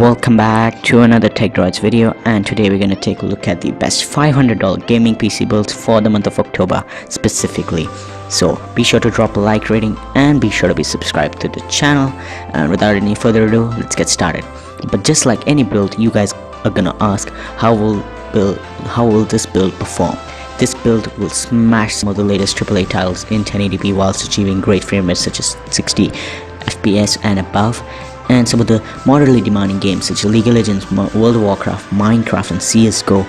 Welcome back to another Tech Droids video, and today we're going to take a look at the best $500 gaming PC builds for the month of October specifically. So be sure to drop a like rating and be sure to be subscribed to the channel, and without any further ado, let's get started. But just like any build, you guys are gonna ask how will this build perform. This build will smash some of the latest AAA titles in 1080p whilst achieving great frame rates such as 60 FPS and above, and some of the moderately demanding games such as League of Legends, World of Warcraft, Minecraft and CSGO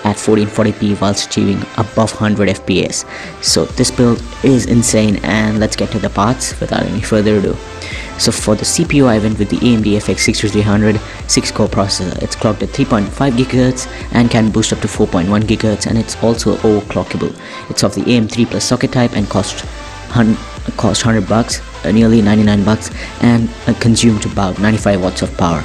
at 1440p whilst achieving above 100 FPS. So this build is insane, and let's get to the parts without any further ado. So for the CPU, I went with the AMD FX 6300 6-core processor. It's clocked at 3.5 GHz and can boost up to 4.1 GHz, and it's also overclockable. It's of the AM3 plus socket type and cost $100, nearly $99, and consumed about 95 watts of power,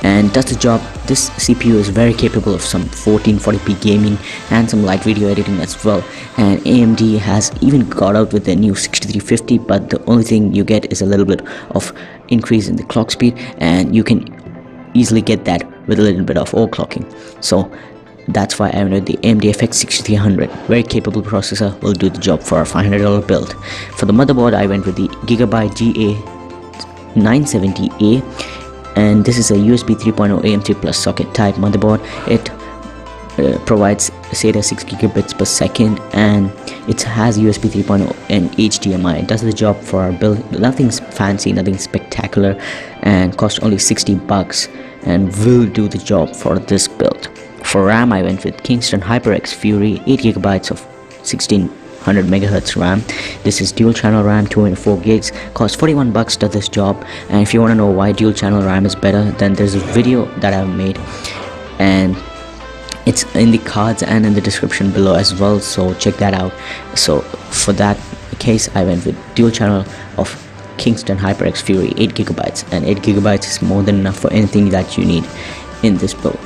and does the job. This CPU is very capable of some 1440p gaming and some light video editing as well, and AMD has even got out with the new 6350, but the only thing you get is a little bit of increase in the clock speed, and you can easily get that with a little bit of overclocking. So that's why I went with the AMD FX 6300. Very capable processor, will do the job for a $500 build. For the motherboard, I went with the GIGABYTE GA970A, and this is a USB 3.0 AM3 plus socket type motherboard. It provides SATA 6 gigabits per second, and it has USB 3.0 and HDMI. It does the job for our build. Nothing's fancy, nothing spectacular, and cost only $60, and will do the job for this build. For RAM, I went with Kingston HyperX Fury, 8GB of 1600 MHz RAM. This is dual channel RAM, 204 gigs, cost $41, does this job. And if you want to know why dual channel RAM is better, then there's a video that I've made, and it's in the cards and in the description below as well, so check that out. So for that case, I went with dual channel of Kingston HyperX Fury, 8GB, and 8GB is more than enough for anything that you need in this build.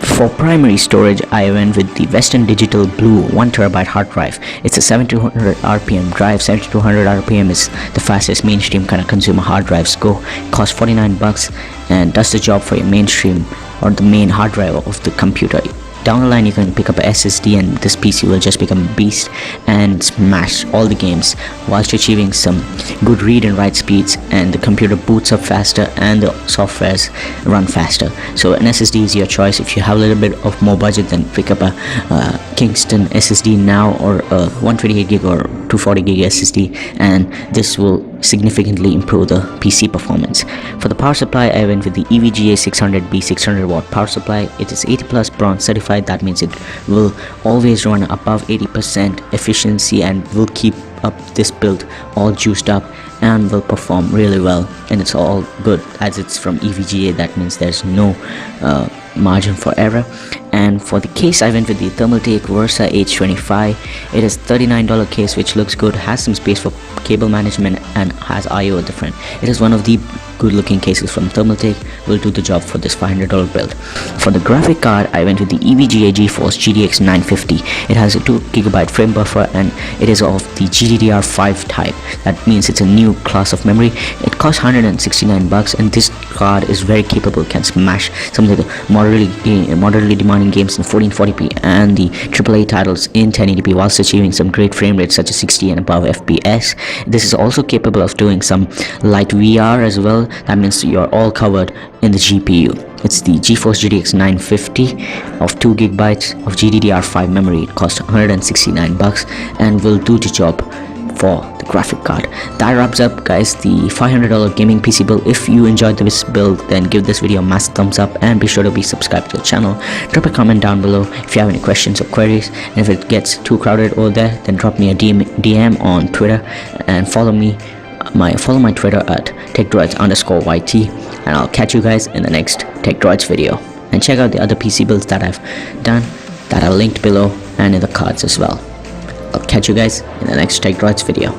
For primary storage, I went with the Western Digital Blue 1TB hard drive. It's a 7200 RPM drive. 7200 RPM is the fastest mainstream kind of consumer hard drives go. Costs $49 and does the job for your mainstream or the main hard drive of the computer. Down the line, you can pick up a SSD, and this PC will just become a beast and smash all the games whilst achieving some good read and write speeds, and the computer boots up faster and the softwares run faster. So an SSD is your choice. If you have a little bit of more budget, then pick up a Kingston SSD now, or a 128 gig or 240 gig SSD, and this will significantly improve the PC performance. For the power supply, I went with the EVGA 600B 600 watt power supply. It is 80 plus bronze certified. That means it will always run above 80% efficiency and will keep up this build all juiced up and will perform really well, and it's all good as it's from EVGA. That means there's no margin for error. And for the case, I went with the Thermaltake Versa H25. It is $39 case, which looks good, has some space for cable management, and has I/O at the front. It is one of the good looking cases from Thermaltake, will do the job for this $500 build. For the graphic card, I went with the EVGA GeForce GTX 950. It has a 2GB frame buffer, and it is of the GDDR5 type. That means it's a new class of memory. It costs $169, and this card is very capable, can smash some of the moderately demanding games in 1440p and the AAA titles in 1080p whilst achieving some great frame rates such as 60 and above FPS. This is also capable of doing some light VR as well. That means you're all covered in the GPU. It's the GeForce GTX 950 of 2GB of GDDR5 memory. It costs $169 and will do the job for the graphic card. That wraps up, guys, the $500 gaming PC build. If you enjoyed this build, then give this video a massive thumbs up and be sure to be subscribed to the channel. Drop a comment down below if you have any questions or queries, and if it gets too crowded over there, then drop me a DM on Twitter, and follow my Twitter at TechDroids_YT, and I'll catch you guys in the next Tech Droids video. And check out the other PC builds that I've done that are linked below and in the cards as well. I'll catch you guys in the next Tech Droids video.